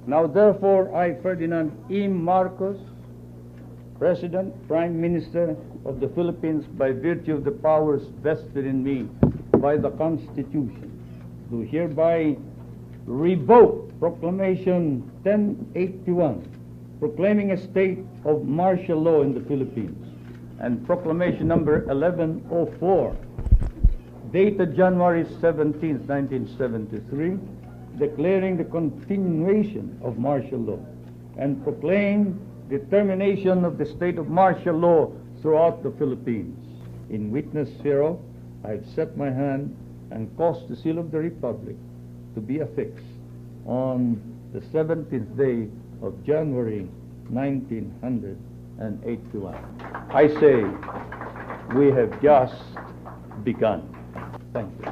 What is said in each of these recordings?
Now therefore I, Ferdinand E. Marcos, President, Prime Minister of the Philippines, by virtue of the powers vested in me by the Constitution, do hereby revoke Proclamation 1081, proclaiming a state of martial law in the Philippines, and Proclamation number 1104, dated January 17, 1973, declaring the continuation of martial law, and proclaim the termination of the state of martial law throughout the Philippines. In witness hereof, I have set my hand and caused the seal of the Republic to be affixed on the 17th day of January 1981. I say, we have just begun. Thank you.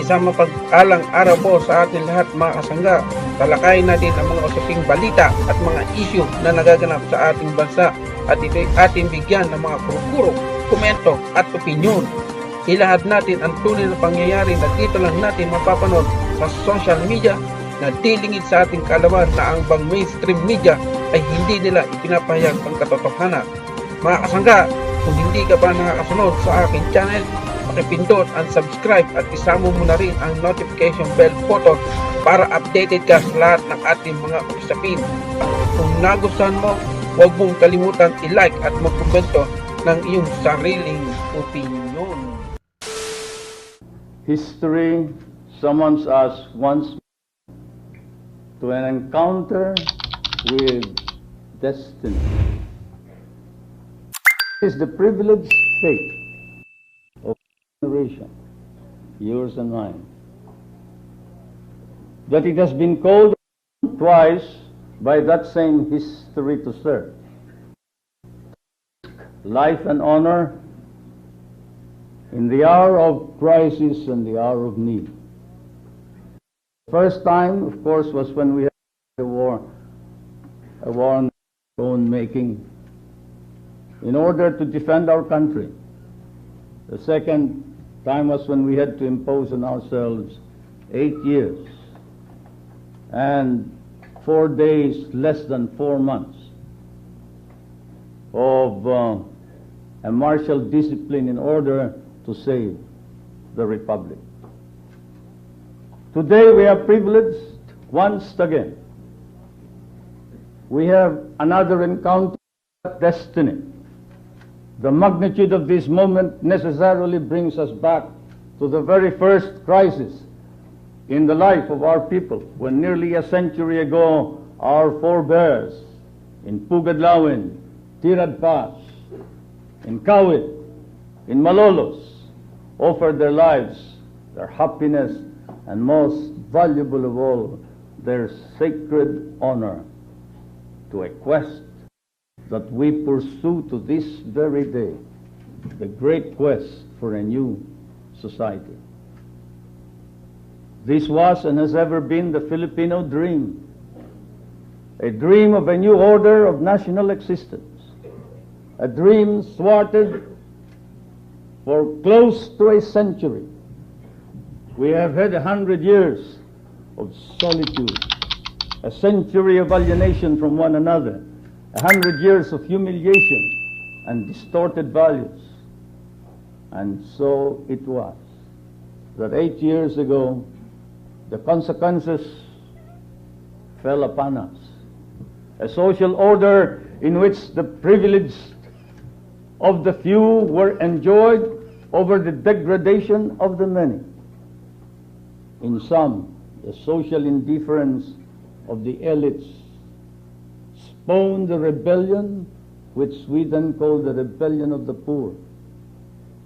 Isang mapag-alang araw po sa ating lahat, mga kasangga. Talakayin natin ang mga usaping balita at mga isyu na nagaganap sa ating bansa at ito'y ating bigyan ng mga puro-puro, komento at opinyon. Ilahad natin ang tunay na pangyayari na dito lang natin mapapanood sa social media na dilingid sa ating kaalaman na ang bang mainstream media ay hindi nila ipinapahayag ang katotohanan. Mga kasangga, kung hindi ka pa nakakasunod sa aking channel, pakipindot ang subscribe at isama mo na rin ang notification bell button para updated ka sa lahat ng ating mga usapin. Kung nagustuhan mo, huwag mong kalimutan i-like at magkomento ng iyong sariling opinyon. History summons us once to an encounter with destiny. It is the privileged fate of generation, yours and mine, that it has been called twice by that same history to serve. Life and honor in the hour of crisis and the hour of need. The first time, of course, was when we had a war on our own making, in order to defend our country. The second time was when we had to impose on ourselves 8 years and 4 days, less than 4 months, of a martial discipline in order to save the Republic. Today we are privileged once again. We have another encounter with destiny. The magnitude of this moment necessarily brings us back to the very first crisis in the life of our people, when nearly a century ago our forebears in Pugadlawin, Tirad Pass, in Kawit, in Malolos, offered their lives, their happiness, and most valuable of all, their sacred honor to a quest that we pursue to this very day, the great quest for a new society. This was and has ever been the Filipino dream, a dream of a new order of national existence, a dream thwarted for close to a century. We have had 100 years of solitude, a century of alienation from one another, 100 years of humiliation and distorted values. And so it was that 8 years ago, the consequences fell upon us. A social order in which the privileged of the few were enjoyed over the degradation of the many. In some, the social indifference of the elites spawned the rebellion which we then call the rebellion of the poor,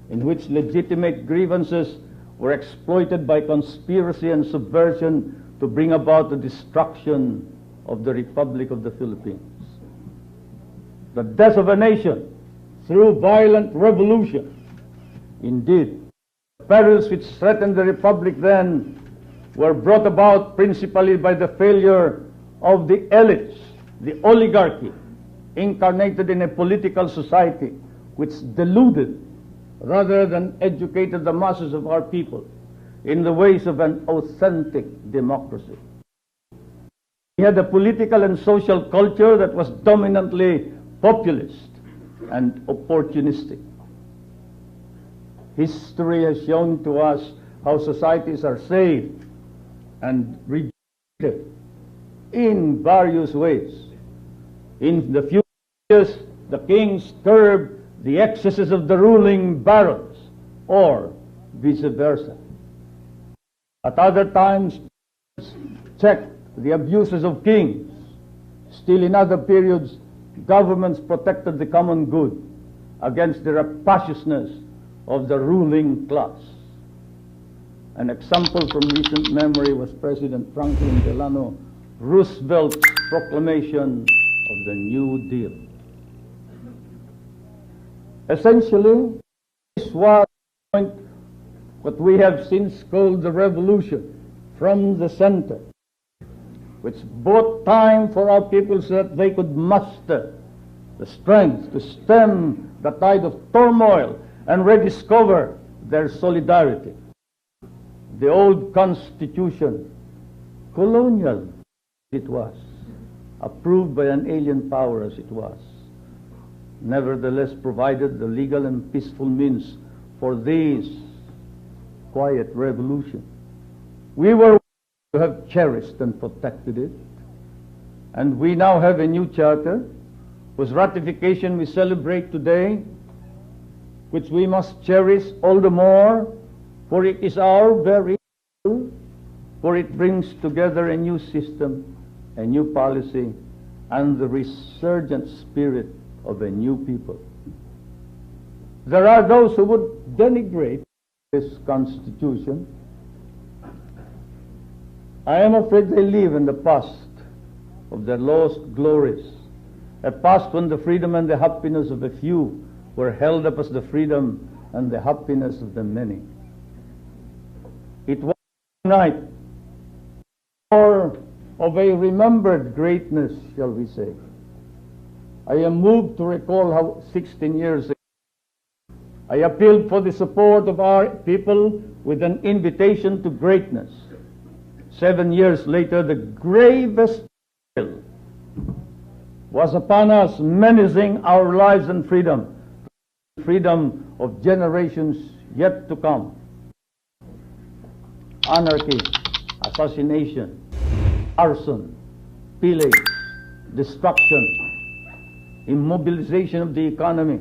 in which legitimate grievances were exploited by conspiracy and subversion to bring about the destruction of the Republic of the Philippines. The death of a nation through violent revolution. Indeed, the perils which threatened the Republic then were brought about principally by the failure of the elites, the oligarchy, incarnated in a political society which deluded rather than educated the masses of our people in the ways of an authentic democracy. We had a political and social culture that was dominantly populist and opportunistic. History has shown to us how societies are saved and regenerated in various ways. In the few years, the kings curbed the excesses of the ruling barons, or vice versa. At other times, checked the abuses of kings. Still in other periods, governments protected the common good against the rapaciousness of the ruling class. An example from recent memory was President Franklin Delano Roosevelt's proclamation of the New Deal. Essentially, this was what we have since called the revolution from the center, which bought time for our people so that they could muster the strength to stem the tide of turmoil and rediscover their solidarity. The old Constitution, colonial it was, approved by an alien power as it was, nevertheless provided the legal and peaceful means for this quiet revolution. We were to have cherished and protected it, and we now have a new charter whose ratification we celebrate today, which we must cherish all the more, for it is our very own, for it brings together a new system, a new policy, and the resurgent spirit of a new people. There are those who would denigrate this Constitution. I am afraid they live in the past of their lost glories, a past when the freedom and the happiness of a few were held up as the freedom and the happiness of the many. It was a night or of a remembered greatness, shall we say. I am moved to recall how 16 years ago I appealed for the support of our people with an invitation to greatness. 7 years later, the gravest peril was upon us, menacing our lives and freedom, freedom of generations yet to come. Anarchy, assassination, arson, pillage, destruction, immobilization of the economy,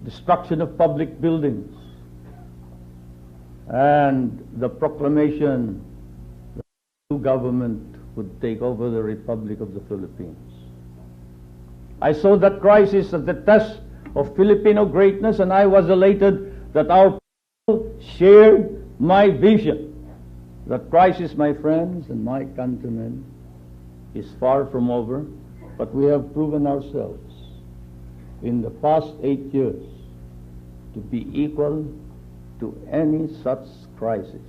destruction of public buildings, and the proclamation that the new government would take over the Republic of the Philippines. I saw that crisis as the test of Filipino greatness, and I was elated that our people shared my vision. That crisis, my friends and my countrymen, is far from over, but we have proven ourselves in the past 8 years to be equal to any such crisis.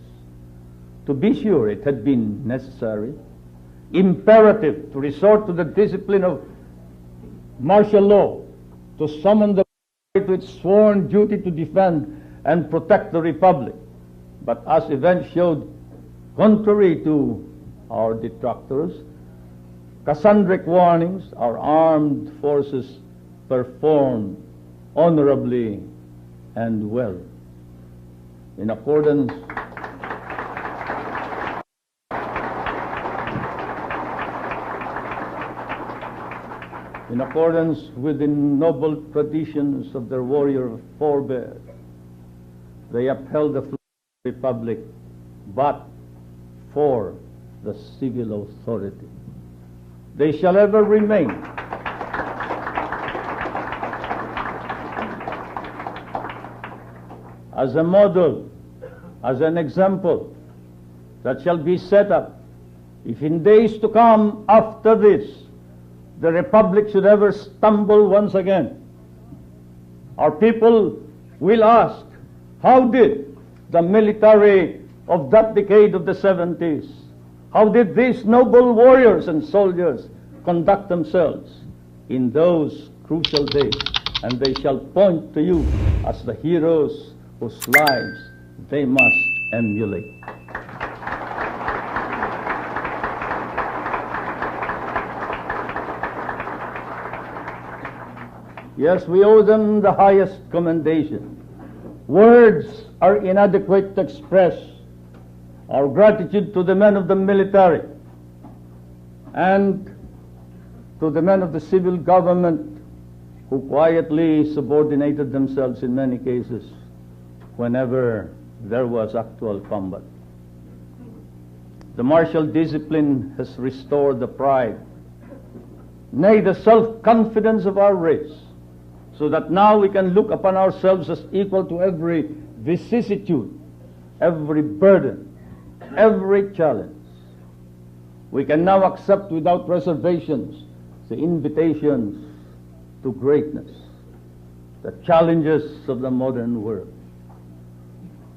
To be sure, it had been necessary, imperative, to resort to the discipline of martial law, to summon the to its sworn duty to defend and protect the Republic. But as events showed, contrary to our detractors, Cassandric warnings, our armed forces performed honorably and well. In accordance with the noble traditions of their warrior forebears, they upheld the Republic, but for the civil authority. They shall ever remain as a model, as an example that shall be set up. If in days to come after this, the Republic should ever stumble once again, our people will ask, how did the military of that decade of the 70s, how did these noble warriors and soldiers conduct themselves in those crucial days? And they shall point to you as the heroes whose lives they must emulate. Yes, we owe them the highest commendation. Words are inadequate to express our gratitude to the men of the military and to the men of the civil government who quietly subordinated themselves in many cases whenever there was actual combat. The martial discipline has restored the pride, nay, the self-confidence of our race, so that now we can look upon ourselves as equal to every vicissitude, every burden, every challenge. We can now accept without reservations the invitations to greatness, the challenges of the modern world.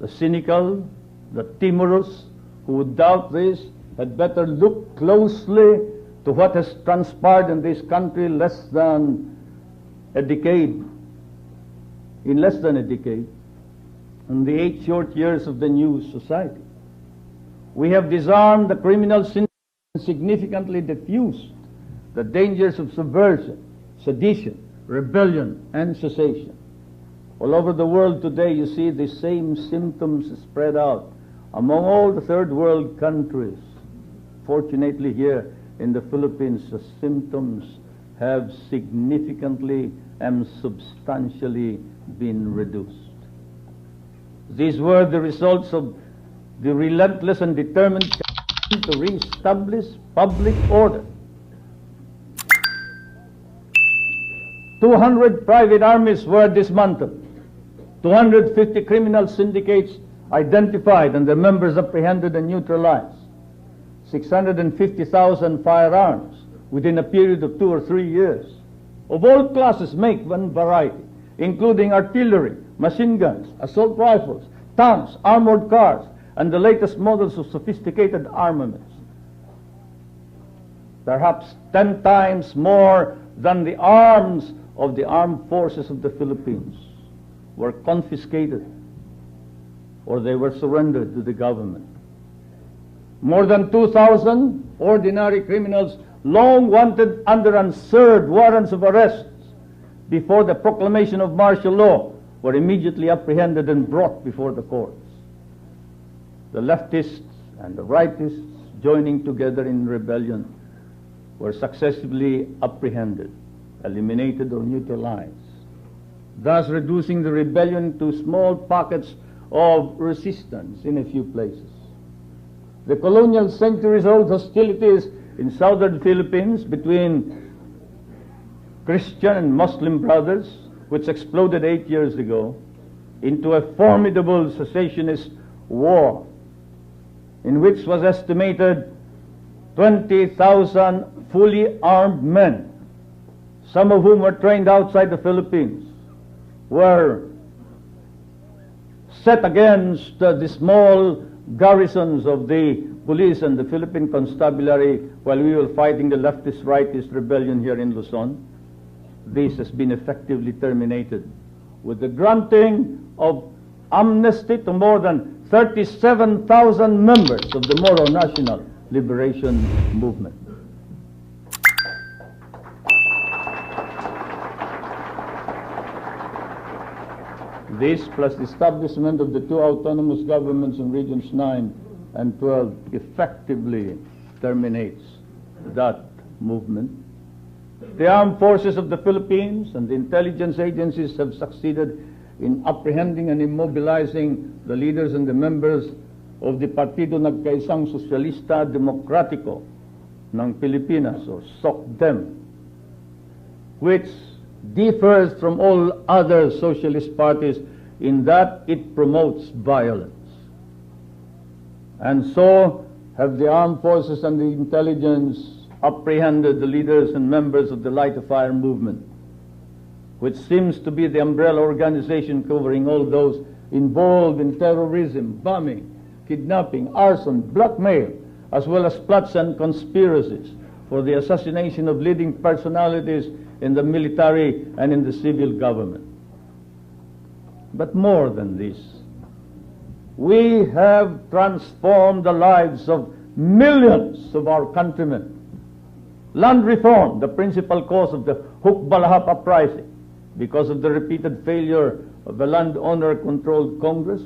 The cynical, the timorous, who would doubt this, had better look closely to what has transpired in this country in less than a decade, in the 8 short years of the new society. We have disarmed the criminal sin and significantly diffused the dangers of subversion, sedition, rebellion, and secession. All over the world today you see the same symptoms spread out among all the third world countries. Fortunately here in the Philippines the symptoms have significantly and substantially been reduced. These were the results of the relentless and determined to re-establish public order. 200 private armies were dismantled, 250 criminal syndicates identified and their members apprehended and neutralized, 650,000 firearms within a period of 2 or 3 years, of all classes, make, and variety, including artillery, machine guns, assault rifles, tanks, armored cars, and the latest models of sophisticated armaments. Perhaps 10 times more than the arms of the armed forces of the Philippines were confiscated or they were surrendered to the government. More than 2,000 ordinary criminals long wanted under unserved warrants of arrest before the proclamation of martial law were immediately apprehended and brought before the courts. The leftists and the rightists joining together in rebellion were successively apprehended, eliminated or neutralized, thus reducing the rebellion to small pockets of resistance in a few places. The colonial centuries-old hostilities in southern Philippines between Christian and Muslim brothers, which exploded 8 years ago into a formidable secessionist war, in which was estimated 20,000 fully armed men, some of whom were trained outside the Philippines, were set against the small garrisons of the police and the Philippine constabulary while we were fighting the leftist-rightist rebellion here in Luzon. This has been effectively terminated with the granting of amnesty to more than 37,000 members of the Moro National Liberation Movement. This, plus the establishment of the two autonomous governments in regions 9 and 12, effectively terminates that movement. The armed forces of the Philippines and the intelligence agencies have succeeded in apprehending and immobilizing the leaders and the members of the Partido Nagkaisang Socialista Demokratiko ng Pilipinas, or SOCDEM, which differs from all other socialist parties in that it promotes violence. And so have the armed forces and the intelligence apprehended the leaders and members of the Light of Fire movement, which seems to be the umbrella organization covering all those involved in terrorism, bombing, kidnapping, arson, blackmail, as well as plots and conspiracies for the assassination of leading personalities in the military and in the civil government. But more than this, we have transformed the lives of millions of our countrymen. Land reform, the principal cause of the Hukbalahap uprising, because of the repeated failure of the landowner-controlled Congress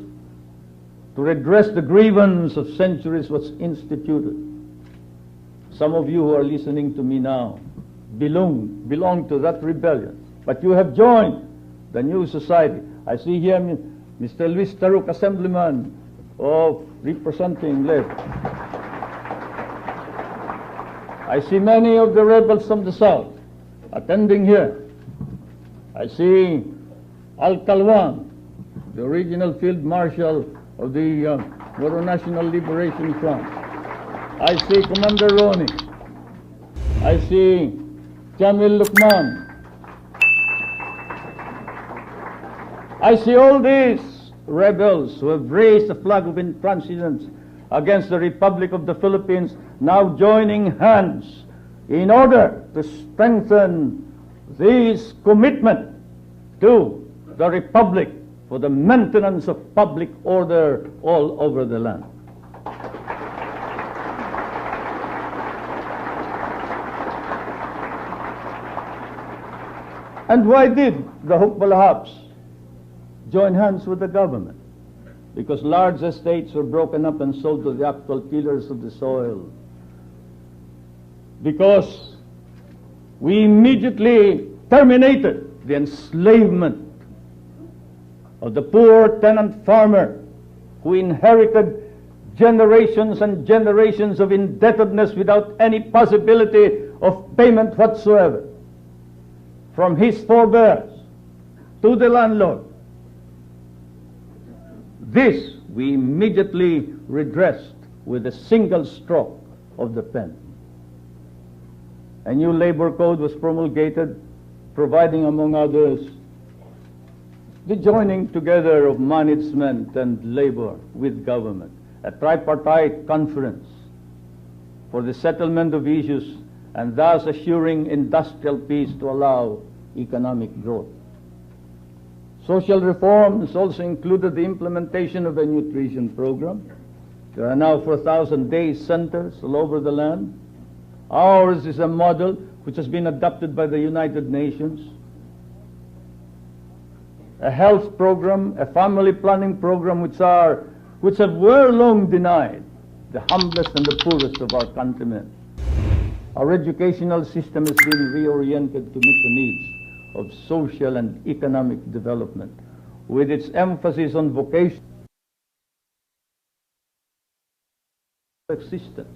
to redress the grievance of centuries, was instituted. Some of you who are listening to me now belong to that rebellion, but you have joined the new society. I see here Mr. Luis Taruk, Assemblyman of representing left. I see many of the rebels from the south attending here. I see Al Kalwan, the original field marshal of the Moro National Liberation Front. I see Commander Roni. I see Jamil Lukman. I see all these rebels who have raised the flag of intransigence against the Republic of the Philippines now joining hands in order to strengthen this commitment to the Republic for the maintenance of public order all over the land. And why did the Hukbalahaps join hands with the government? Because large estates were broken up and sold to the actual tillers of the soil. Because we immediately terminated the enslavement of the poor tenant farmer who inherited generations and generations of indebtedness without any possibility of payment whatsoever from his forebears to the landlord. This we immediately redressed with a single stroke of the pen. A new labor code was promulgated, providing, among others, the joining together of management and labor with government, a tripartite conference for the settlement of issues and thus assuring industrial peace to allow economic growth. Social reforms also included the implementation of a nutrition program. There are now 4,000 day centers all over the land. Ours is a model which has been adopted by the United Nations. A health program, a family planning program which have well long denied the humblest and the poorest of our countrymen. Our educational system has been reoriented to meet the needs of social and economic development, with its emphasis on vocational existence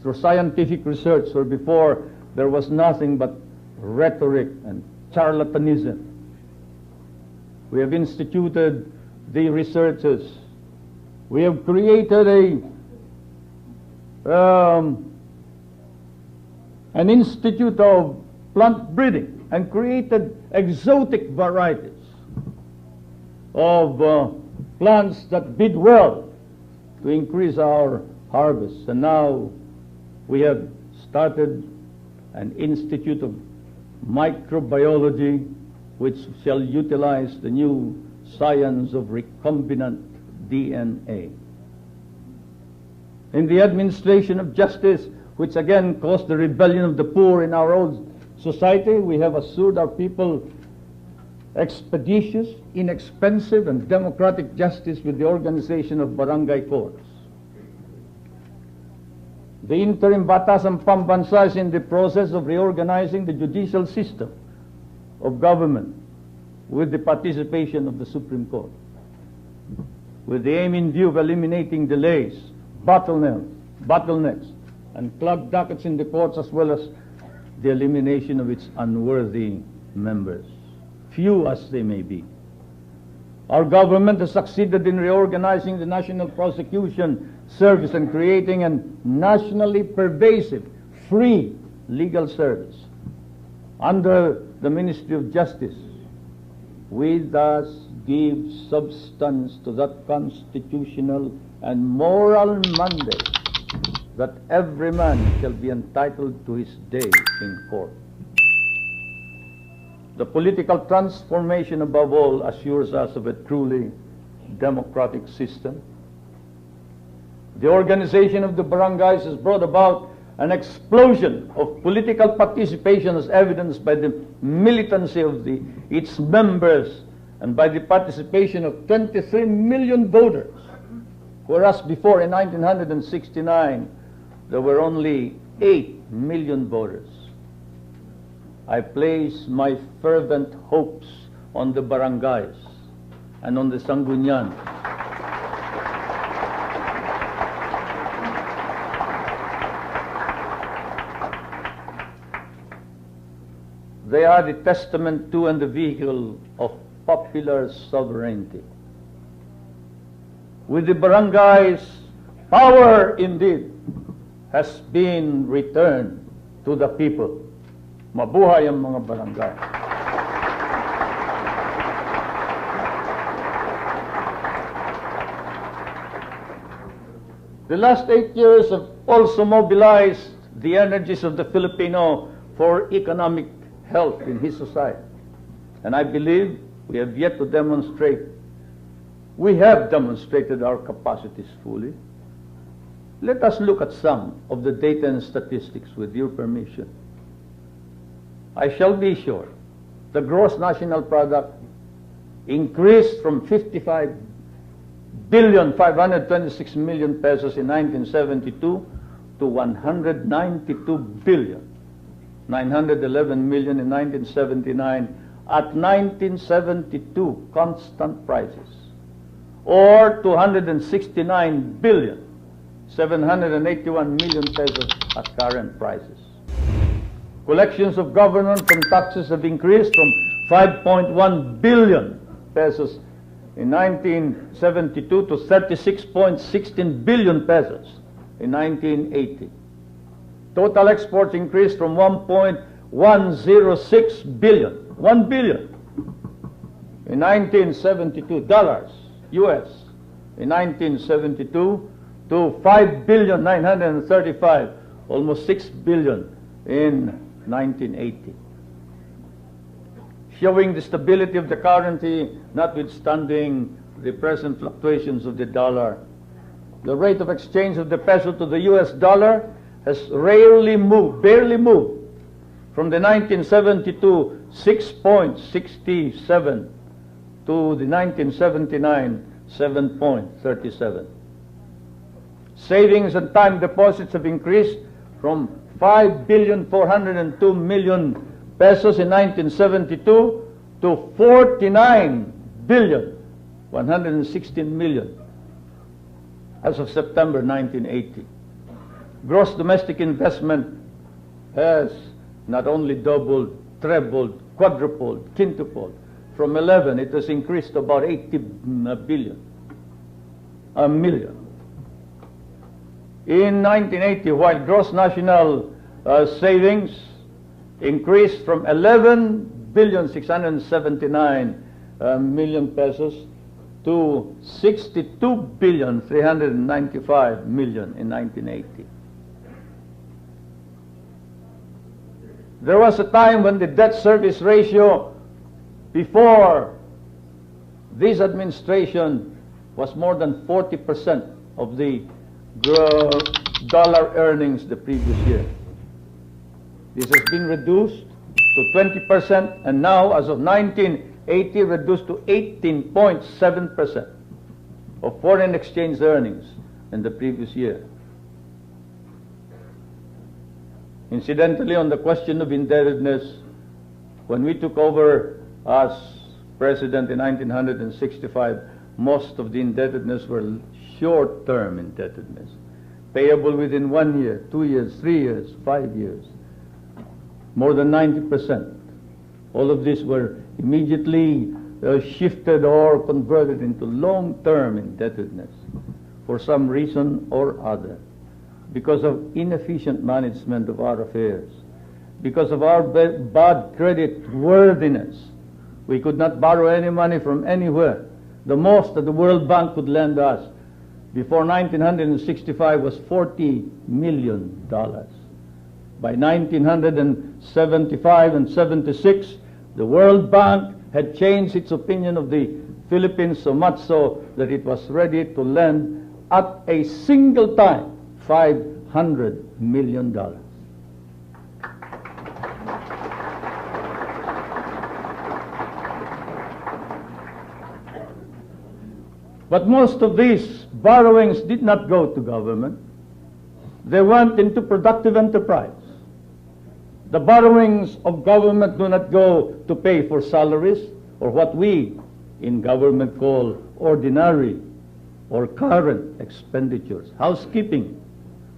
through scientific research, where before there was nothing but rhetoric and charlatanism. We have instituted the researches. We have created an institute of plant breeding and created exotic varieties of plants that bid well to increase our harvest. And now we have started an institute of microbiology which shall utilize the new science of recombinant DNA. In the administration of justice, which again caused the rebellion of the poor in our old society, we have assured our people expeditious, inexpensive, and democratic justice with the organization of barangay courts. The interim Batasang Pambansa is in the process of reorganizing the judicial system of government with the participation of the Supreme Court, with the aim in view of eliminating delays, bottlenecks, and clogged dockets in the courts, as well as the elimination of its unworthy members, few as they may be. Our government has succeeded in reorganizing the National Prosecution Service and creating a nationally pervasive, free legal service. Under the Ministry of Justice, we thus give substance to that constitutional and moral mandate that every man shall be entitled to his day in court. The political transformation, above all, assures us of a truly democratic system. The organization of the barangays has brought about an explosion of political participation, as evidenced by the militancy of its members and by the participation of 23 million voters, whereas before, in 1969, there were only 8 million voters. I place my fervent hopes on the barangays and on the Sangguniang. They are the testament to and the vehicle of popular sovereignty. With the barangays, power indeed has been returned to the people. Mabuhay ang mga barangay. The last 8 years have also mobilized the energies of the Filipino for economic health in his society. And I believe we have yet to demonstrate, we have demonstrated our capacities fully. Let us look at some of the data and statistics with your permission. I shall be short. The gross national product increased from 55,526,000,000 pesos in 1972 to 192,911,000,000 in 1979 at 1972 constant prices, or 269,781,000,000 pesos at current prices. Collections of government from taxes have increased from 5.1 billion pesos in 1972 to 36.16 billion pesos in 1980. Total exports increased from 1.106 billion, 1 billion in 1972, dollars, US, in 1972 to 5,935,000,000, almost 6 billion in 1980. Showing the stability of the currency, notwithstanding the present fluctuations of the dollar. The rate of exchange of the peso to the US dollar has barely moved, from the 1972 6.67 to the 1979 7.37. Savings and time deposits have increased from 5,402,000,000 pesos in 1972 to 49,116,000,000 as of September 1980. Gross domestic investment has not only doubled, trebled, quadrupled, quintupled. From 11, it has increased to about 80 million. In 1980, while gross national savings increased from 11,679,000,000 pesos to 62,395,000,000 in 1980. There was a time when the debt service ratio before this administration was more than 40% of the dollar earnings the previous year. This has been reduced to 20%, and now, as of 1980, reduced to 18.7% of foreign exchange earnings in the previous year. Incidentally, on the question of indebtedness, when we took over as president in 1965, most of the indebtedness were short-term indebtedness, payable within 1 year, 2 years, 3 years, 5 years. More than 90%. All of these were immediately shifted or converted into long-term indebtedness for some reason or other, because of inefficient management of our affairs, because of our bad credit worthiness. We could not borrow any money from anywhere. The most that the World Bank could lend us before 1965 was $40 million. By 1975 and 76, the World Bank had changed its opinion of the Philippines so much so that it was ready to lend at a single time $500 million. But most of these borrowings did not go to government. They went into productive enterprise. The borrowings of government do not go to pay for salaries, or what we in government call ordinary or current expenditures, housekeeping,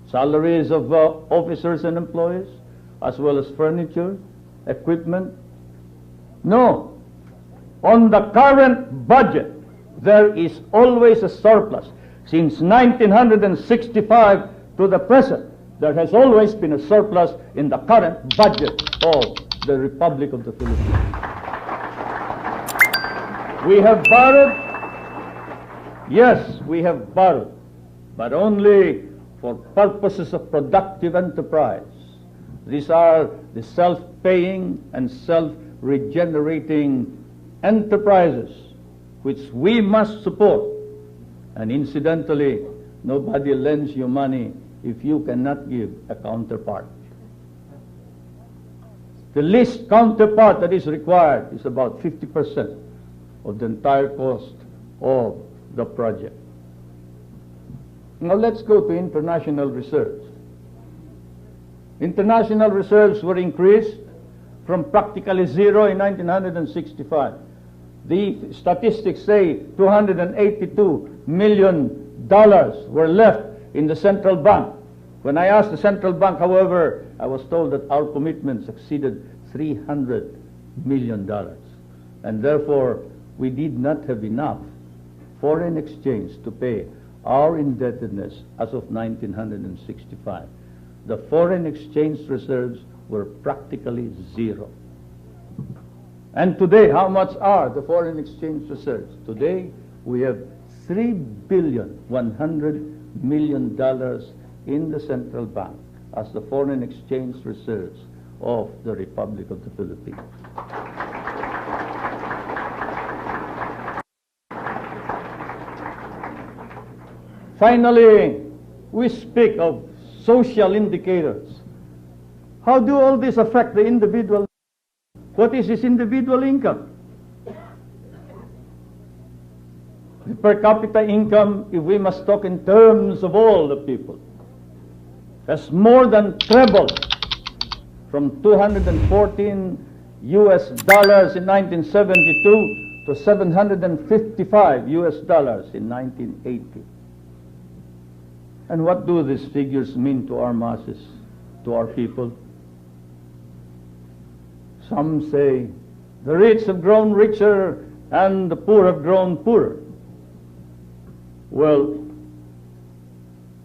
salaries of officers and employees, as well as furniture, equipment. No. On the current budget, there is always a surplus. Since 1965 to the present, there has always been a surplus in the current budget of the Republic of the Philippines. We have borrowed. Yes, we have borrowed, but only for purposes of productive enterprise. These are the self-paying and self-regenerating enterprises which we must support. And incidentally, nobody lends you money if you cannot give a counterpart. The least counterpart that is required is about 50% of the entire cost of the project. Now let's go to international reserves. International reserves were increased from practically zero in 1965. The statistics say $282 million were left in the central bank. When I asked the central bank, however, I was told that our commitments exceeded $300 million. And therefore, we did not have enough foreign exchange to pay our indebtedness as of 1965. The foreign exchange reserves were practically zero. And today, how much are the foreign exchange reserves? Today, we have $3.1 billion in the central bank as the foreign exchange reserves of the Republic of the Philippines. Finally, we speak of social indicators. How do all this affect the individual? What is his individual income? The per capita income, if we must talk in terms of all the people, has more than trebled from 214 US dollars in 1972 to 755 US dollars in 1980. And what do these figures mean to our masses, to our people? Some say the rich have grown richer and the poor have grown poorer. Well,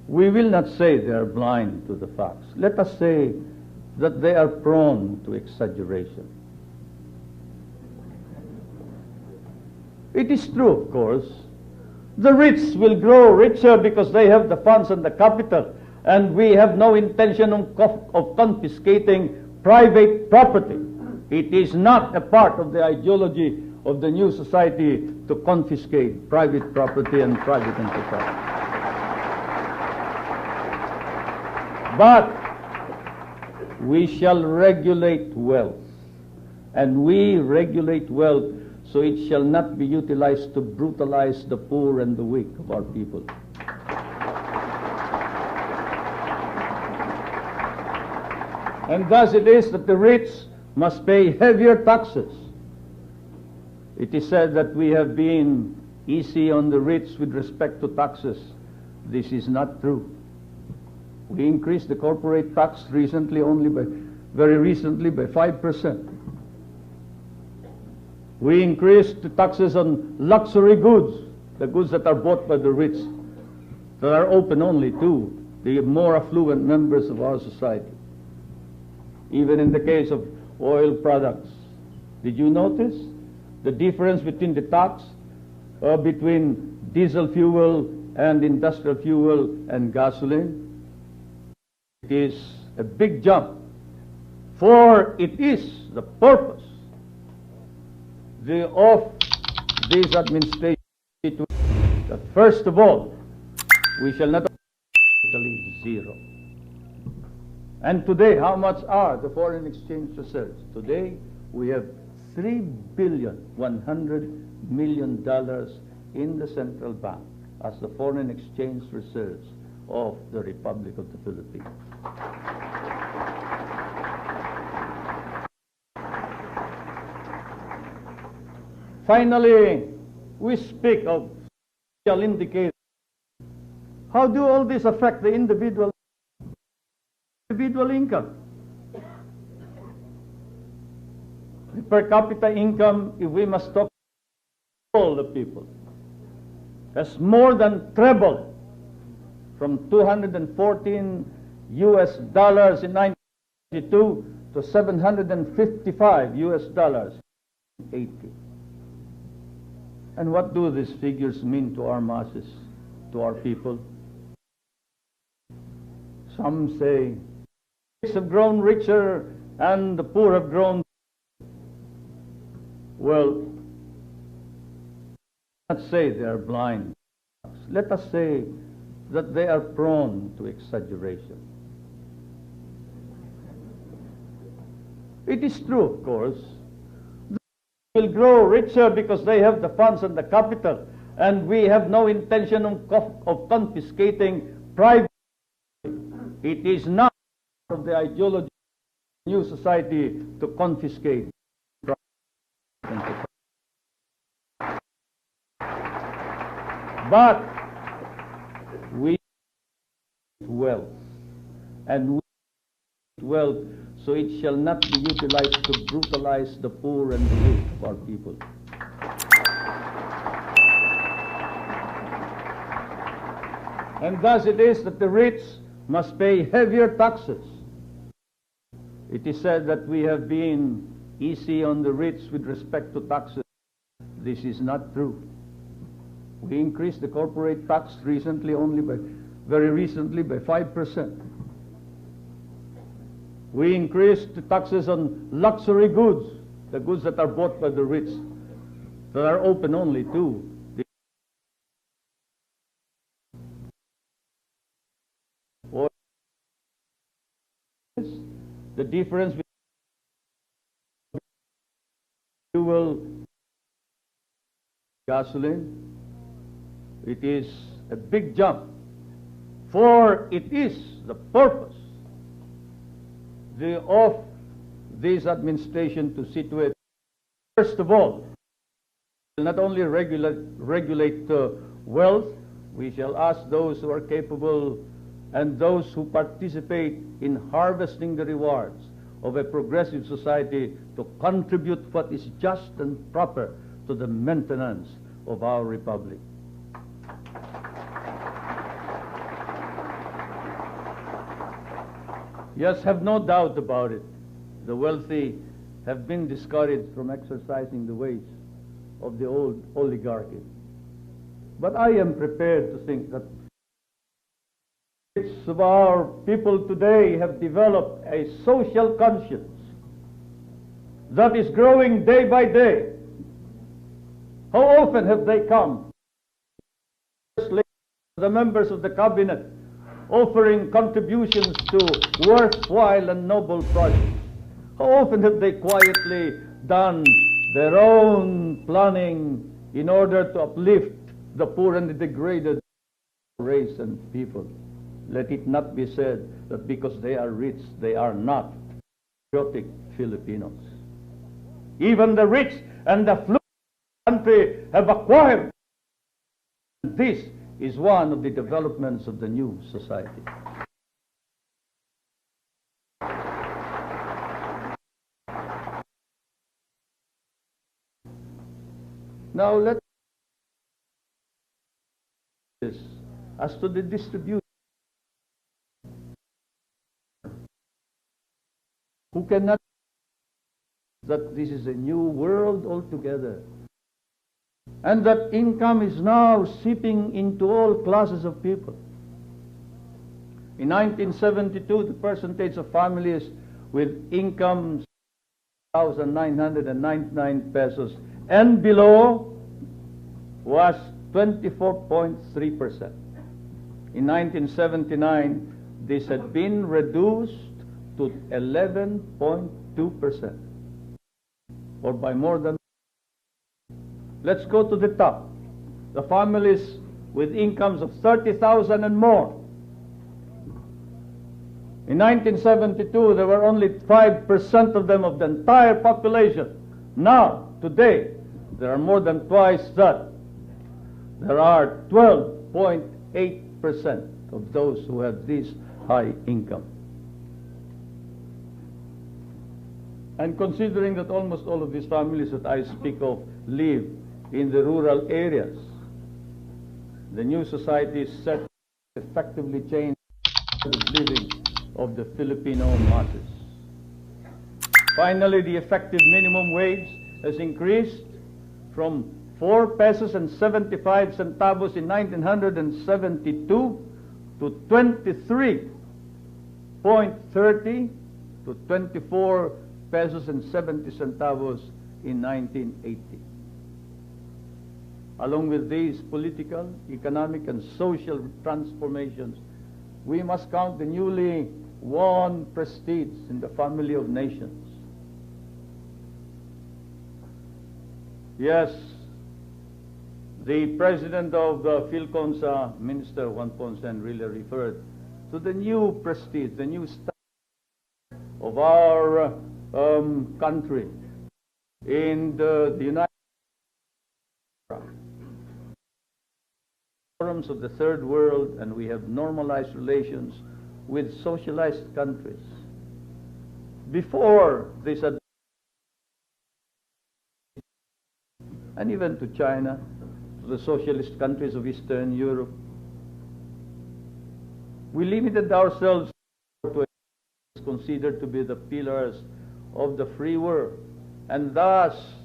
we will not say they are blind to the facts. Let us say that they are prone to exaggeration. It is true, of course. The rich will grow richer because they have the funds and the capital, and we have no intention of confiscating private property. It is not a part of the ideology of the new society to confiscate private property and private enterprise. But we shall regulate wealth, and we regulate wealth so it shall not be utilized to brutalize the poor and the weak of our people. And thus it is that the rich must pay heavier taxes. It is said that we have been easy on the rich with respect to taxes. This is not true. We increased the corporate tax very recently by 5%. We increased the taxes on luxury goods, the goods that are bought by the rich, that are open only to the more affluent members of our society. Even in the case of oil products, did you notice the difference between the tax between diesel fuel and industrial fuel and gasoline? It is a big jump, for it is the purpose of this administration that first of all, we shall not zero. And today, how much are the foreign exchange reserves? Today, we have $3,100,000,000 in the central bank as the foreign exchange reserves of the Republic of the Philippines. Finally, we speak of social indicators. How do all this affect the individual income? The per capita income, if we must talk all the people, has more than trebled from $214 US in 1992 to $755 US in 1980. And what do these figures mean to our masses, to our people? Some say the rich have grown richer and the poor have grown. Well, let's say they are blind. Let us say that they are prone to exaggeration. It is true, of course. They will grow richer because they have the funds and the capital, and we have no intention of confiscating private. It is not of the ideology of the new society to confiscate private. But we wealth, and we wealth, so it shall not be utilized to brutalize the poor and the weak of our people. And thus it is that the rich must pay heavier taxes. It is said that we have been easy on the rich with respect to taxes. This is not true. We increased the corporate tax very recently by 5%. We increased the taxes on luxury goods, the goods that are bought by the rich, that are open only to the oil. The difference between fuel, gasoline, it is a big jump, for it is the purpose of this administration to situate, first of all, not only regulate wealth, we shall ask those who are capable and those who participate in harvesting the rewards of a progressive society to contribute what is just and proper to the maintenance of our republic. Yes, have no doubt about it. The wealthy have been discouraged from exercising the ways of the old oligarchy. But I am prepared to think that of our people today have developed a social conscience that is growing day by day. How often have they come, the members of the cabinet, offering contributions to worthwhile and noble projects? How often have they quietly done their own planning in order to uplift the poor and the degraded race and people? Let it not be said that because they are rich, they are not patriotic Filipinos. Even the rich and the affluent country have acquired. This is one of the developments of the new society. Now let's this as to the distribution. Who cannot that this is a new world altogether, and that income is now seeping into all classes of people. In 1972, the percentage of families with incomes 1,999 pesos and below was 24.3%. In 1979, this had been reduced to 11.2%, or by more than. Let's go to the top. The families with incomes of 30,000 and more. In 1972, there were only 5% of them of the entire population. Now, today, there are more than twice that. There are 12.8% of those who have this high income. And considering that almost all of these families that I speak of live in the rural areas, the new society is set to effectively change the living of the Filipino masses. Finally, the effective minimum wage has increased from 4 pesos and 75 centavos in 1972 to 23.30 to 24 pesos and 70 centavos in 1980. Along with these political, economic, and social transformations, we must count the newly won prestige in the family of nations. Yes, the president of the PhilConsa, Minister Juan Ponsen, really referred to the new prestige, the new status of our country in the United States. Forums of the third world, and we have normalized relations with socialized countries. Before this, and even to China, to the socialist countries of Eastern Europe, we limited ourselves to what is considered to be the pillars of the free world, and thus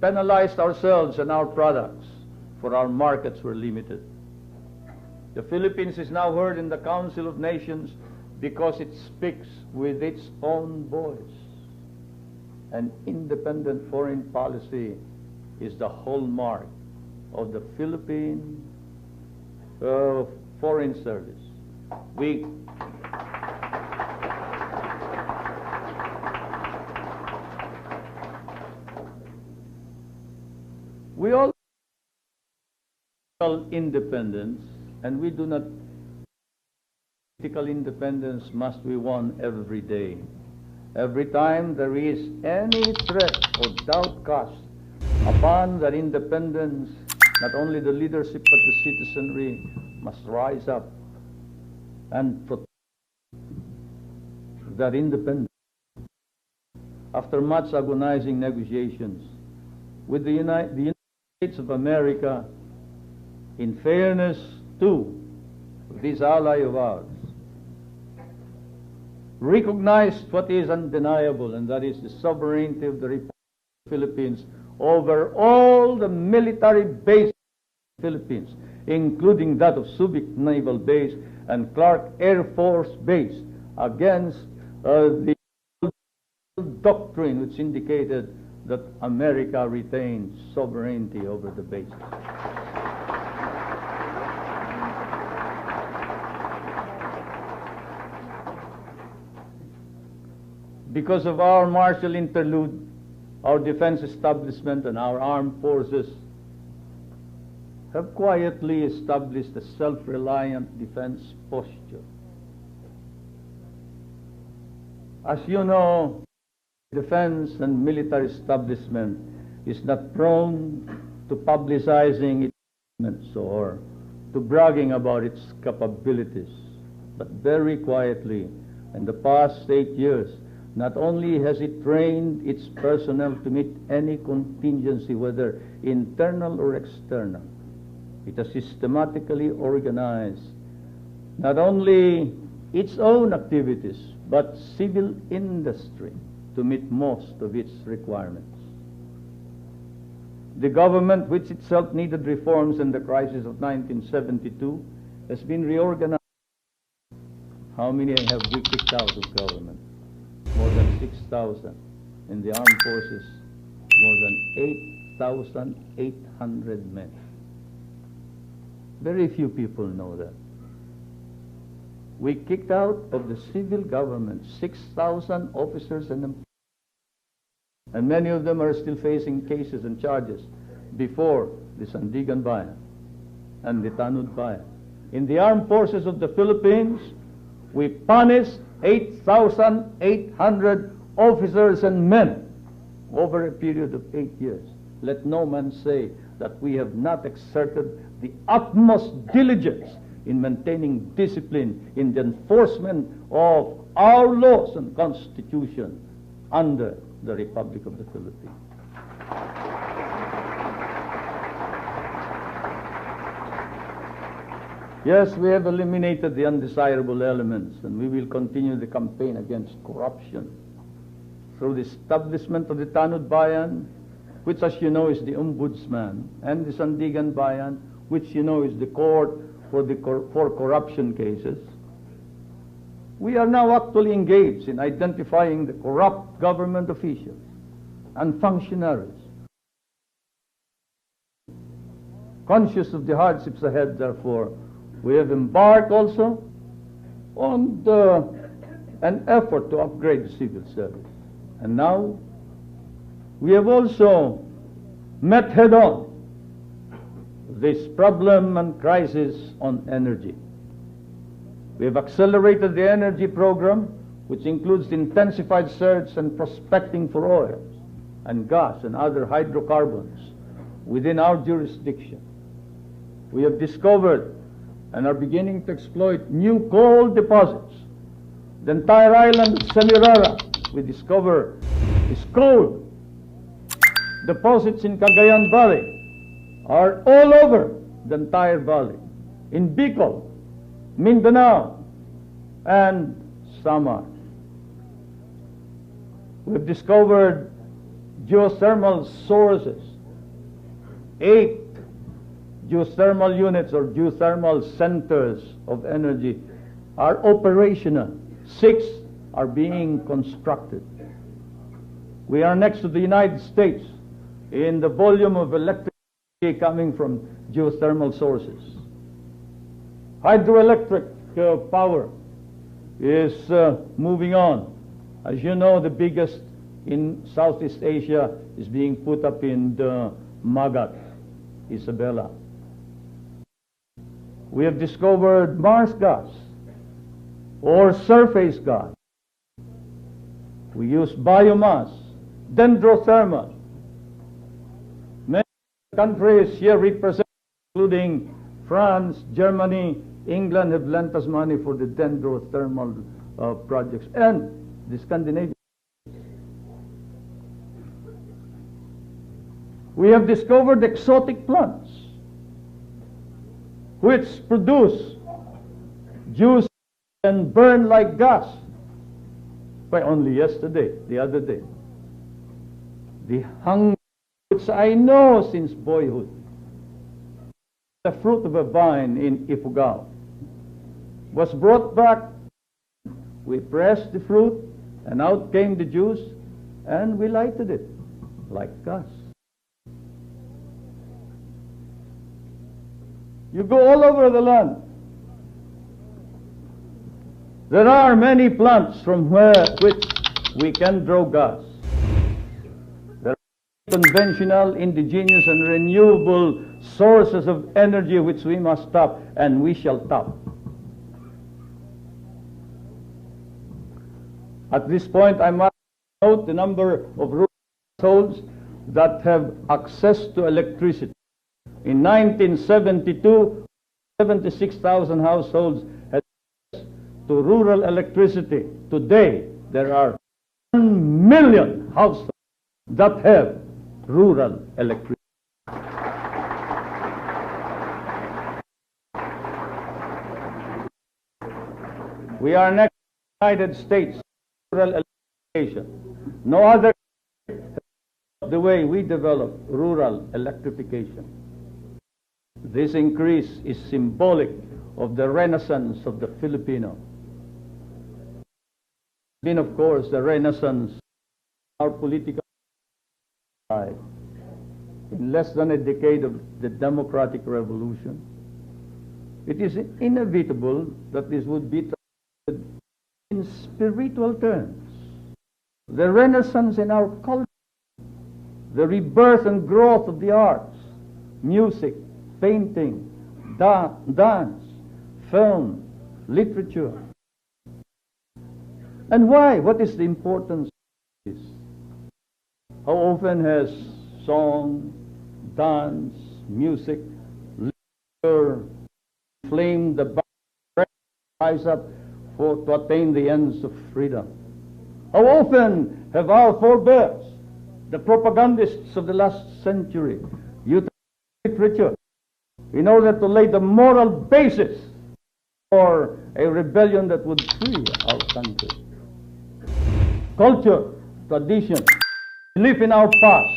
penalized ourselves and our products, for our markets were limited. The Philippines is now heard in the Council of Nations because it speaks with its own voice. An independent foreign policy is the hallmark of the Philippine Foreign Service. We all independence, and we do not. Political independence must be won every day. Every time there is any threat or doubt cast upon that independence, not only the leadership but the citizenry must rise up and protect that independence. After much agonizing negotiations with the United States of America, in fairness to this ally of ours, recognized what is undeniable, and that is the sovereignty of the Republic of the Philippines over all the military bases of the Philippines, including that of Subic Naval Base and Clark Air Force Base, against the doctrine which indicated that America retains sovereignty over the bases. Because of our martial interlude, our defense establishment and our armed forces have quietly established a self-reliant defense posture. As you know, defense and military establishment is not prone to publicizing its achievements or to bragging about its capabilities, but very quietly, in the past 8 years, Not only has it trained its personnel to meet any contingency, whether internal or external, it has systematically organized not only its own activities, but civil industry to meet most of its requirements. The government, which itself needed reforms in the crisis of 1972, has been reorganized. How many have we kicked out of government? More than 6,000. In the armed forces, more than 8,800 men. Very few people know that. We kicked out of the civil government 6,000 officers and employees. And many of them are still facing cases and charges before the Sandigan Bayan and the Tanud Bayan. In the armed forces of the Philippines, we punished 8,800 officers and men over a period of 8 years. Let no man say that we have not exerted the utmost diligence in maintaining discipline in the enforcement of our laws and Constitution under the Republic of the Philippines. Yes, we have eliminated the undesirable elements, and we will continue the campaign against corruption through the establishment of the Tanud Bayan, which, as you know, is the Ombudsman, and the Sandigan Bayan, which you know is the court for corruption cases. We are now actually engaged in identifying the corrupt government officials and functionaries. Conscious of the hardships ahead, therefore, we have embarked also on an effort to upgrade the civil service. And now, we have also met head-on this problem and crisis on energy. We have accelerated the energy program, which includes the intensified search and prospecting for oils and gas and other hydrocarbons within our jurisdiction. We have discovered and are beginning to exploit new coal deposits. The entire island of Semirara, we discover, is coal. Deposits in Cagayan Valley are all over the entire valley. In Bicol, Mindanao, and Samar. We've discovered geothermal sources. 8 geothermal units or geothermal centers of energy are operational. 6 are being constructed. We are next to the United States in the volume of electricity coming from geothermal sources. Hydroelectric power is moving on. As you know, the biggest in Southeast Asia is being put up in the Magat, Isabela. We have discovered Mars gas or surface gas. We use biomass, dendrothermal. Many countries here represented, including France, Germany, England, have lent us money for the dendrothermal projects, and the Scandinavian. We have discovered exotic plants which produce juice and burn like gas. By only yesterday, the other day, the hunger which I know since boyhood, the fruit of a vine in Ifugao, was brought back. We pressed the fruit, and out came the juice, and we lighted it like gas. You go all over the land. There are many plants from which we can draw gas. There are conventional, indigenous, and renewable sources of energy which we must tap, and we shall tap. At this point, I must note the number of rural households that have access to electricity. In 1972, 76,000 households had access to rural electricity. Today, there are 1 million households that have rural electricity. We are next to the United States rural electrification. No other the way we develop rural electrification. This increase is symbolic of the renaissance of the Filipino. Been, of course, the renaissance of our political life. In less than a decade of the democratic revolution, it is inevitable that this would be translated in spiritual terms. The renaissance in our culture, the rebirth and growth of the arts, music, painting, dance, film, literature. And why? What is the importance of this? How often has song, dance, music, literature inflamed the rise up to attain the ends of freedom? How often have our forebears, the propagandists of the last century, used literature in order to lay the moral basis for a rebellion that would free our country? Culture, tradition, belief in our past,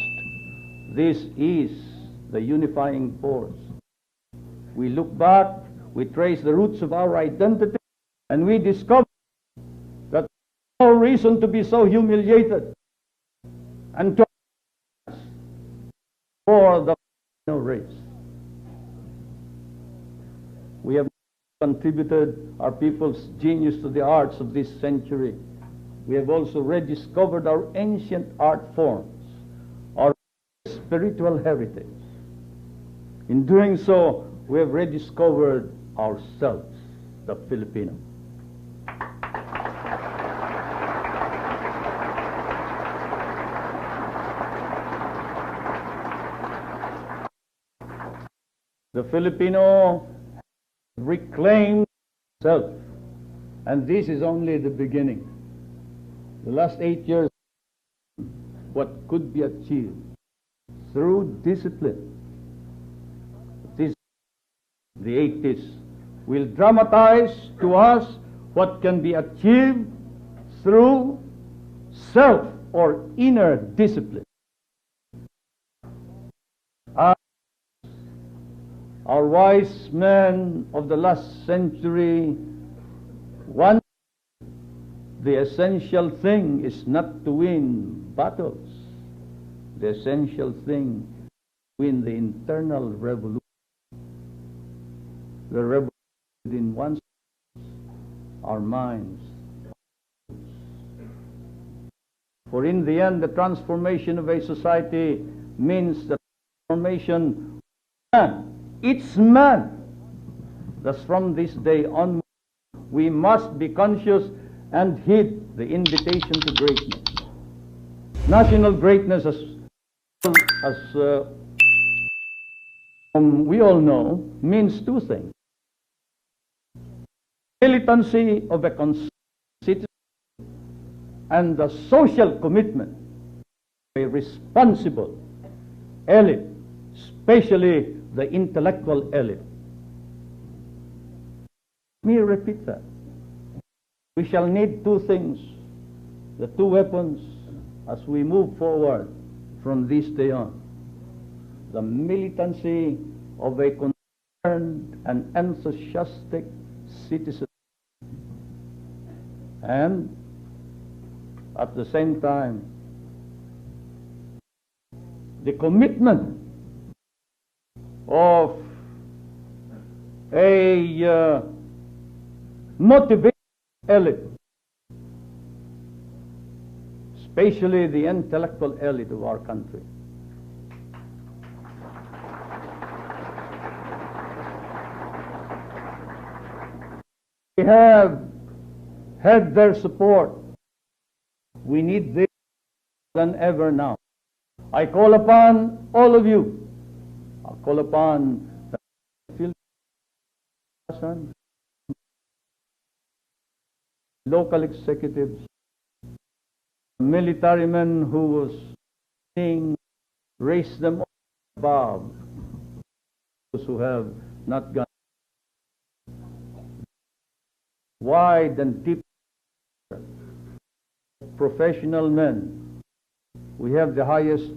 this is the unifying force. We look back, we trace the roots of our identity, and we discover that no reason to be so humiliated and to for the race. We have contributed our people's genius to the arts of this century. We have also rediscovered our ancient art forms, our spiritual heritage. In doing so, we have rediscovered ourselves, the Filipino. The Filipino reclaimed itself, and this is only the beginning. The last 8 years, what could be achieved through discipline. The 80s will dramatize to us what can be achieved through self or inner discipline. Our wise men of the last century, the essential thing is not to win battles. The essential thing is to win the internal revolution. The revolution within one's, our minds. For in the end, the transformation of a society means the transformation of man. It's man. Thus from this day on, we must be conscious and heed the invitation to greatness. National greatness, as we all know, means two things. Militancy of a concerned citizen and the social commitment of a responsible elite, especially the intellectual elite. Let me repeat that. We shall need two things, the two weapons, as we move forward from this day on. The militancy of a concerned and enthusiastic citizen, and at the same time, the commitment of a motivated elite, especially the intellectual elite of our country. We have had their support. We need this more than ever now. I call upon all of you. I call upon the local executives, military man who was saying, raise them above those who have not gone wide and deep professional men. We have the highest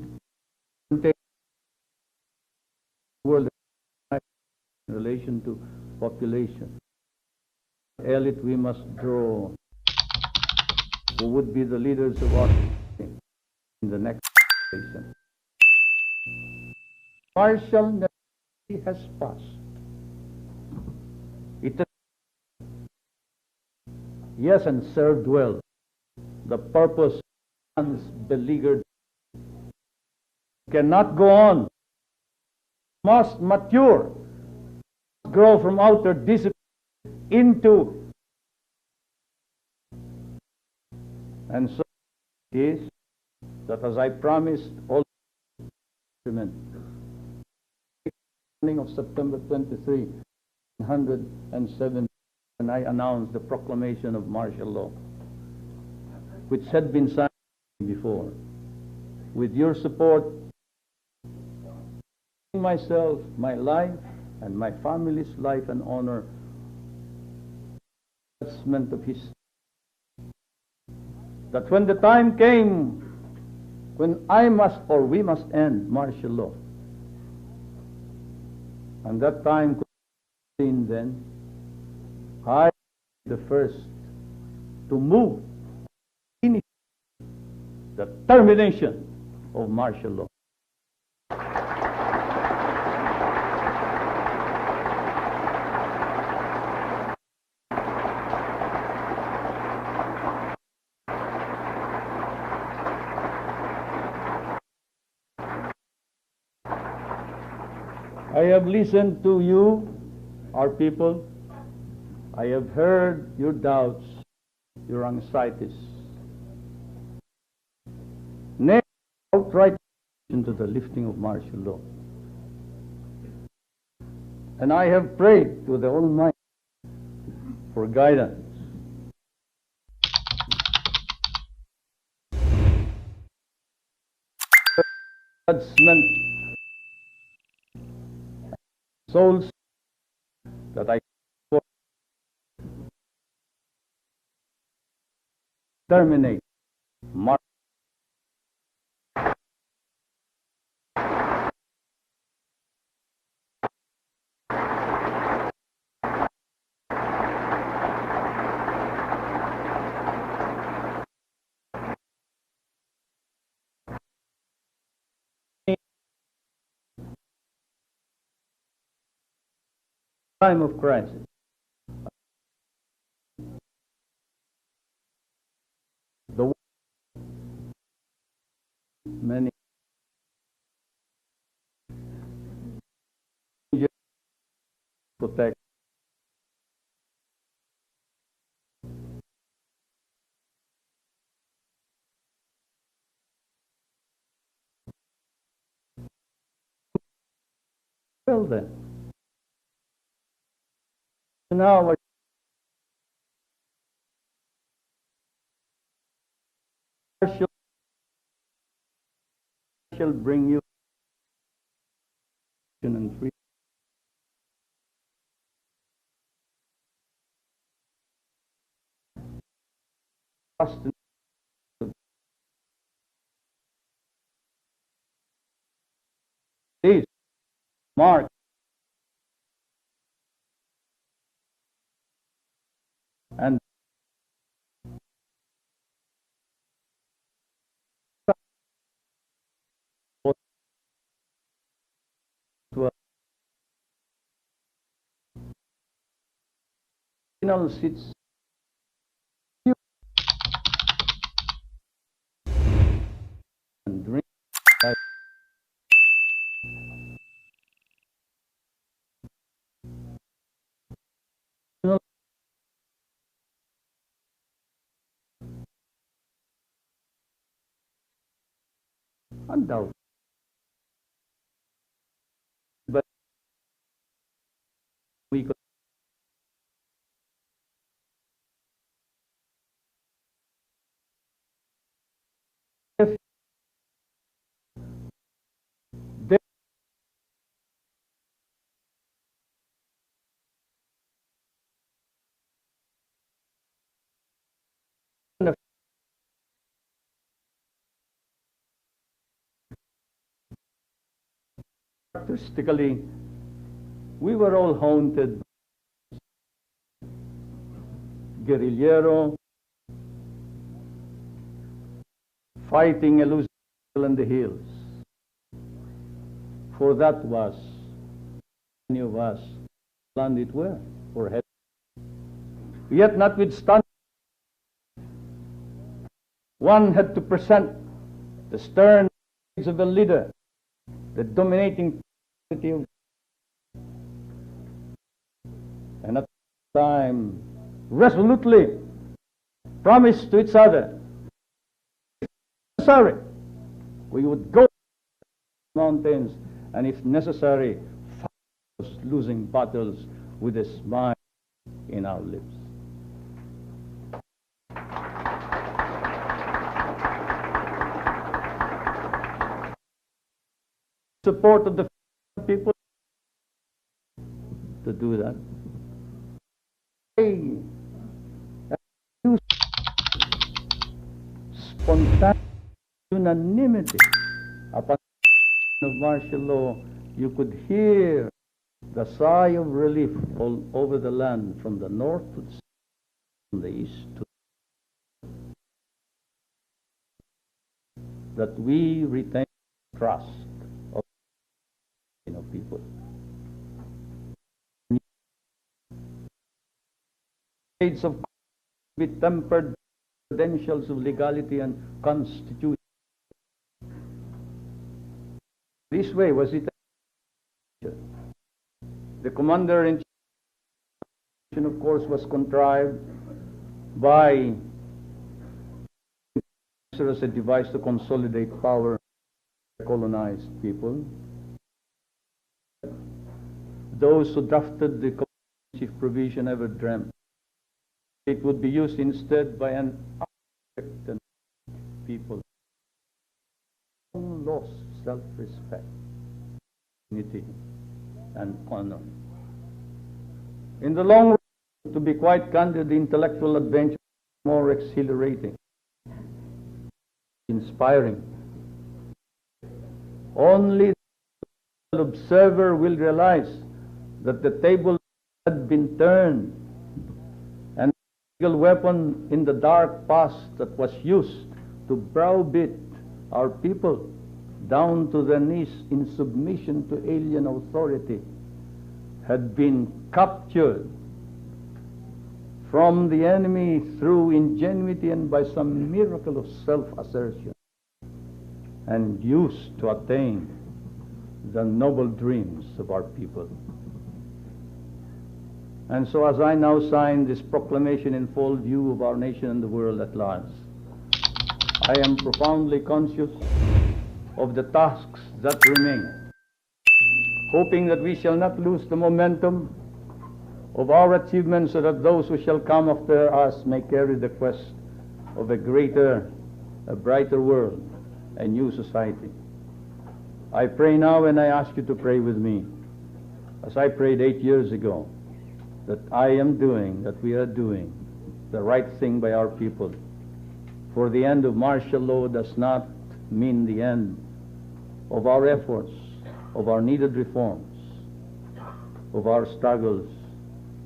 world in relation to population. Elite we must draw who would be the leaders of our in the next generation. Martial necessity has passed. It has, yes, and served well the purpose once beleaguered cannot go on. Must mature, grow from outer discipline into, and so it is that as I promised all of September 23, 1907, when I announced the proclamation of martial law, which had been signed before. With your support, myself, my life, and my family's life and honor, assessment of history, that when the time came when I must or we must end martial law, and that time could be seen then, I am the first to move in the termination of martial law. I have listened to you, our people. I have heard your doubts, your anxieties. Next, outright into the lifting of martial law. And I have prayed to the Almighty for guidance. Judgment, souls that I terminate martial time of crisis. The many protect well then. Now I shall bring you and freedom. This mark and final seats and drink undoubtedly. But we could Characteristically, we were all haunted by guerrillero, fighting elusive in the hills. For that was many of us land it were for heaven. Yet notwithstanding, one had to present the stern face of a leader, the dominating personality of, and at the time resolutely promised to each other, if necessary, we would go to the mountains, and if necessary, fight those losing battles with a smile in our lips. Support of the people to do that. Spontaneous unanimity upon the of martial law, you could hear the sigh of relief all over the land, from the north to the south, from the east to the that we retain trust of people. Shades of be tempered credentials of legality and constitution. This way was it. The commander-in-chief, of course, was contrived by as a device to consolidate power for colonized people. Those who drafted the commander-in-chief provision never dreamt it would be used instead by an unaffected people who lost self-respect, dignity, and honor. In the long run, to be quite candid, the intellectual adventure is more exhilarating, inspiring. Only the observer will realize that the table had been turned, and the legal weapon in the dark past that was used to browbeat our people down to their knees in submission to alien authority had been captured from the enemy through ingenuity and by some miracle of self-assertion, and used to attain the noble dreams of our people. And so as I now sign this proclamation in full view of our nation and the world at large, I am profoundly conscious of the tasks that remain, hoping that we shall not lose the momentum of our achievements, so that those who shall come after us may carry the quest of a greater, a brighter world, a new society. I pray now, and I ask you to pray with me, as I prayed 8 years ago, that I am doing, that we are doing the right thing by our people. For the end of martial law does not mean the end of our efforts, of our needed reforms, of our struggles,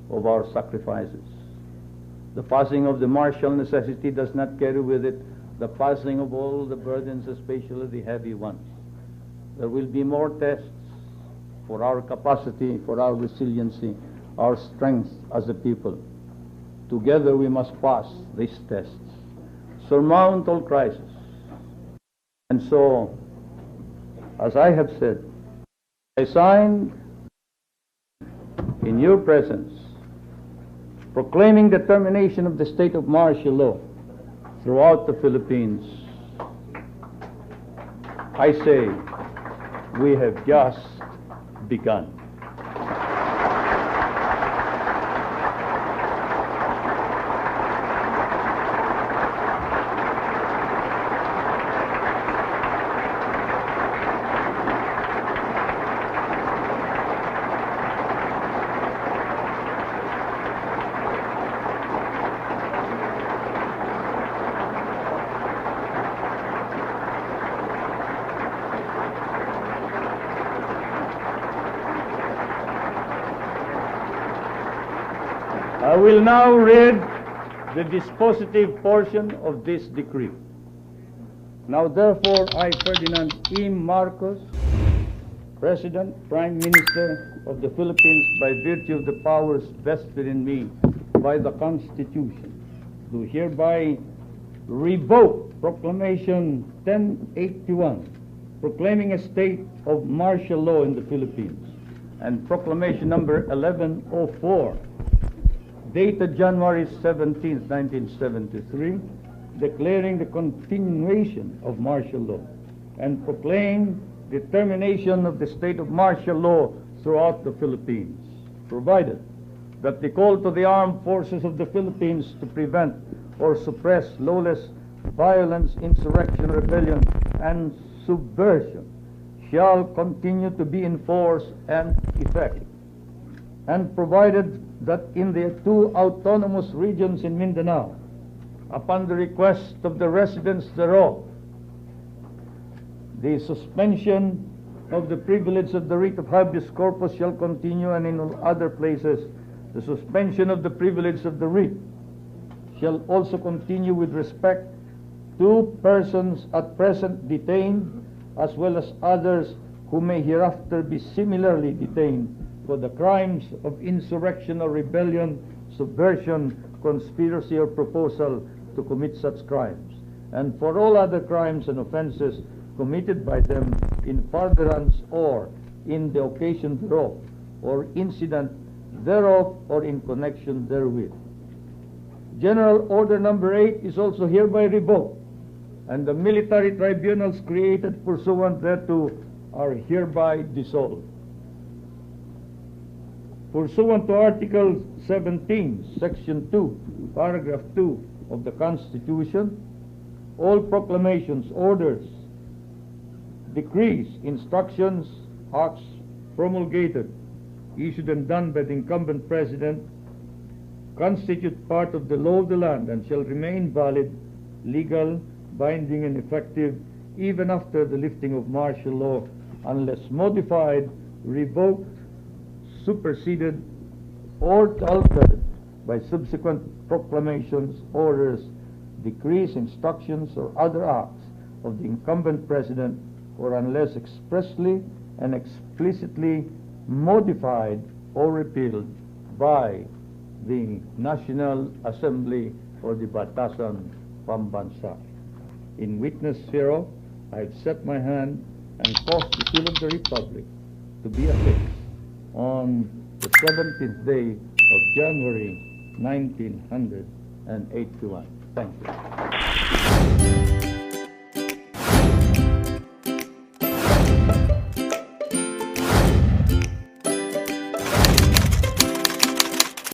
of our sacrifices. The passing of the martial necessity does not carry with it the passing of all the burdens, especially the heavy ones. There will be more tests for our capacity, for our resiliency, our strength as a people. Together we must pass these tests, surmount all crises. And so, as I have said, I signed in your presence, proclaiming the termination of the state of martial law throughout the Philippines. I say, we have just begun. I will now read the dispositive portion of this decree. Now therefore, I, Ferdinand E. Marcos, President, Prime Minister of the Philippines, by virtue of the powers vested in me by the Constitution, do hereby revoke Proclamation 1081, proclaiming a state of martial law in the Philippines, and Proclamation number 1104, dated January 17, 1973, declaring the continuation of martial law, and proclaim the termination of the state of martial law throughout the Philippines, provided that the call to the armed forces of the Philippines to prevent or suppress lawless violence, insurrection, rebellion, and subversion shall continue to be in force and effect, and provided that in the two autonomous regions in Mindanao, upon the request of the residents thereof, the suspension of the privilege of the writ of habeas corpus shall continue, and in all other places the suspension of the privilege of the writ shall also continue with respect to persons at present detained, as well as others who may hereafter be similarly detained for the crimes of insurrection or rebellion, subversion, conspiracy, or proposal to commit such crimes, and for all other crimes and offenses committed by them in furtherance or in the occasion thereof, or incident thereof, or in connection therewith. General Order number 8 is also hereby revoked, and the military tribunals created pursuant thereto are hereby dissolved. Pursuant to Article 17, Section 2, Paragraph 2 of the Constitution, all proclamations, orders, decrees, instructions, acts promulgated, issued and done by the incumbent president, constitute part of the law of the land and shall remain valid, legal, binding, and effective even after the lifting of martial law, unless modified, revoked, superseded, or altered by subsequent proclamations, orders, decrees, instructions, or other acts of the incumbent president, or unless expressly and explicitly modified or repealed by the National Assembly or the Batasan Pambansa. In witness hereof, I have set my hand and caused the seal of the Republic to be affixed on the 17th day of January 1981. Thank you.